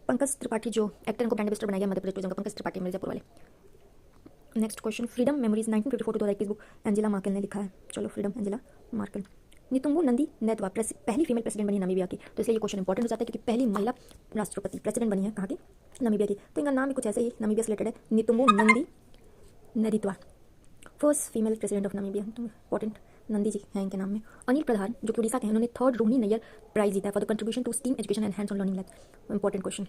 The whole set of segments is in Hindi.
पंकज त्रिपाठी जो एक्टर को ब्रांड एम्बेसडर बनाया गया मध्य प्रदेश टूरिज्म का, पंकज त्रिपाठी मिर्जापुर वाले। Next question, freedom memories 1954 to 2021 book Angela Merkel ने लिखा है। चलो freedom Angela Merkel. Netumbo Nandi Ndaitwah पहली फीमेल प्रेसिडेंट बनी नामीबिया की, तो इसलिए ये क्वेश्चन इंपॉर्टेंट हो जाता है क्योंकि पहली महिला राष्ट्रपति प्रेसिडेंट बनी है कहाँ की, नामीबिया की। तो इनका नाम भी कुछ ऐसे ही नामीबिया से रिलेटेड है, Netumbo Nandi Ndaitwah, first female president of Namibia. तो इंपॉर्टेंट नंदी जी हैं इनके नाम में। अनिल प्रधान जो कि उड़ीसा के हैं, उन्होंने 3rd रोहिणी नैयर प्राइज जीता है for the contribution to steam education and hands on learning lab. Important question.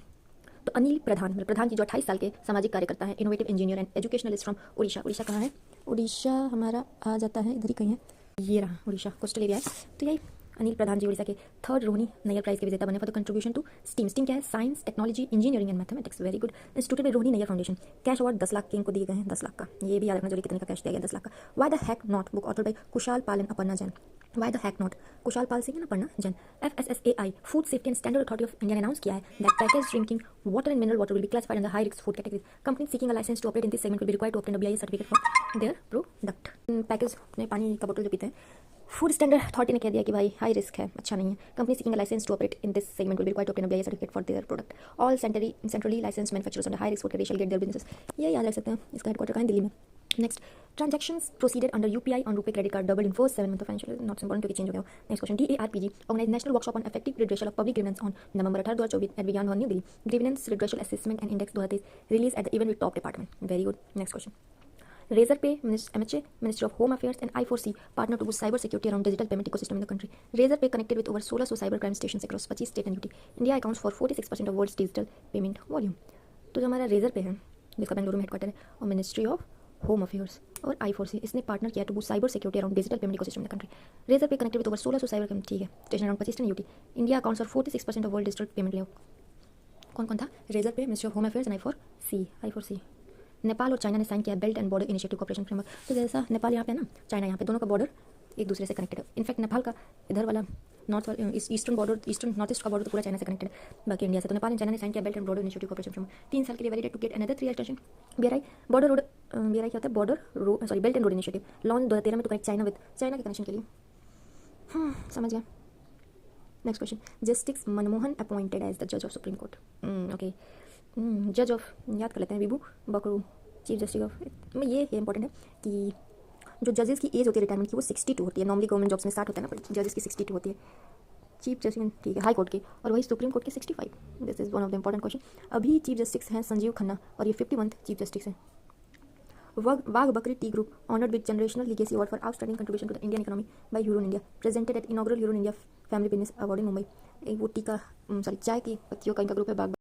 तो अनिल प्रधान जी जो 28 साल के सामाजिक कार्यकर्ता हैं, innovative engineer and educationalist from Orissa. Orissa कहाँ है? उड़ीसा हमारा आ जाता है इधर ही कहीं है, ये रहा उड़ीसा, कोस्टल एरिया है। तो यही अनिल प्रधान जी उड़ीसा के 3rd रोहिणी नैयर प्राइज के विजेता बने for the contribution to STEM. STEM क्या है? Science, technology, engineering and mathematics. Very good. Institute में Rohini Nayyar foundation. Cash award 10 lakh के इनको दिए गए हैं, 10 लाख का। ये भी याद रखना जरूरी, कितने का कैश दिया गया? 10 लाख का। Why the hack not book author by Kushal Pal and Aparna Jain. Why the hack not? Kushal Pal Singh and Aparna Jain. FSSAI food safety and standard authority of India ने अनाउंस किया है that package drinking water and mineral water will be classified in the high risk food category. Company seeking a licence to operate in this segment will be required to obtain a BIS certificate for their product. Package में पानी का बोतल जो पीते हैं, फूड स्टैंडर्ड अथॉरिटी ने कह दिया कि भाई हाई रिस्क है, अच्छा नहीं है। Company seeking licence to operate in this segment will be required to obtain a BIS certificate for their product. All centrally licence manufacturers on the high risk food category shall get their business. ये याद रख सकते हैं, इसका हेडक्वार्टर कहाँ है? दिल्ली में। Next, transactions proceeded under UPI on RuPay credit card double in first 7 month of financial, not important क्योंकि चेंज हो गया। Next question, DARPG organise national workshop on effective redressal of public grievance on November 18, 2024 at Vigyan Bhavan New Delhi. Grievance redressal assessment and index 2023 release at the event with top department. Very good. Next question, Razorpay, MHA, Ministry of Home Affairs and I4C partner to boost cyber security around digital payment ecosystem in the country. Razorpay connected with over 1600 cyber crime stations across 25 state and UT. India accounts for 46% of world's digital payment volume. तो जो हमारा Razorpay है, जिसका बेंगलुरु में हेडक्वार्टर है, और मिनिस्ट्री ऑफ होम अफेयर्स और I4C, इसने पार्टनर किया to boost cyber security around digital payment ecosystem in the country. Razorpay connected with over 1600 cyber crime, ठीक है, station around 25 state UT. India accounts for 46% of world digital payment लेव। कौन कौन था? Razorpay, ministry of home affairs and I4C। Nepal और चाइना ने साइन किया belt and border initiative cooperation framework. तो जैसा नेपाल यहाँ पे है ना, चाइना यहाँ पे, दोनों का बॉर्डर एक दूसरे से कनेक्टेड है। इनफैक्ट नेपाल का इधर वाला eastern border, eastern north east का बॉर्डर तो पूरा चाइना से कनेक्टेड है, बाकी इंडिया से। तो नेपाल एंड चाइना ने साइन किया belt and border initiative cooperation framework 3 साल के लिए, validate to get another 3 extension. BRI border road, BRI क्या होता है? Border road, sorry, belt and road initiative launch 2013 में to connect China with, China के कनेक्शन के लिए। समझ गया। Next question, justice Manmohan appointed as the जज ऑफ सुप्रीम कोर्ट। ओके, जज ऑफ याद कर लेते हैं, विभू बकरू, चीफ जस्टिस ऑफ। ये इंपॉर्टेंट है कि जो जजेस की एज होती है रिटायरमेंट की, वो 62 होती है। नॉर्मली गवर्नमेंट जॉब्स में 60 होता है ना, पर जजेस की 62 होती है। चीफ जस्टिस, ठीक है, हाई कोर्ट की, और वही सुप्रीम कोर्ट की 65। This is one of the important question. अभी चीफ जस्टिस हैं संजीव खन्ना, और ये 51th चीफ जस्टिस हैं। Wagh Bakri tea group honoured with generational legacy award for outstanding contribution to the Indian economy by Hurun India, presented at inaugural Hurun India family business award in Mumbai. एक वो टी का, सॉरी, चाय की पत्तियों का इनका ग्रुप है, बाग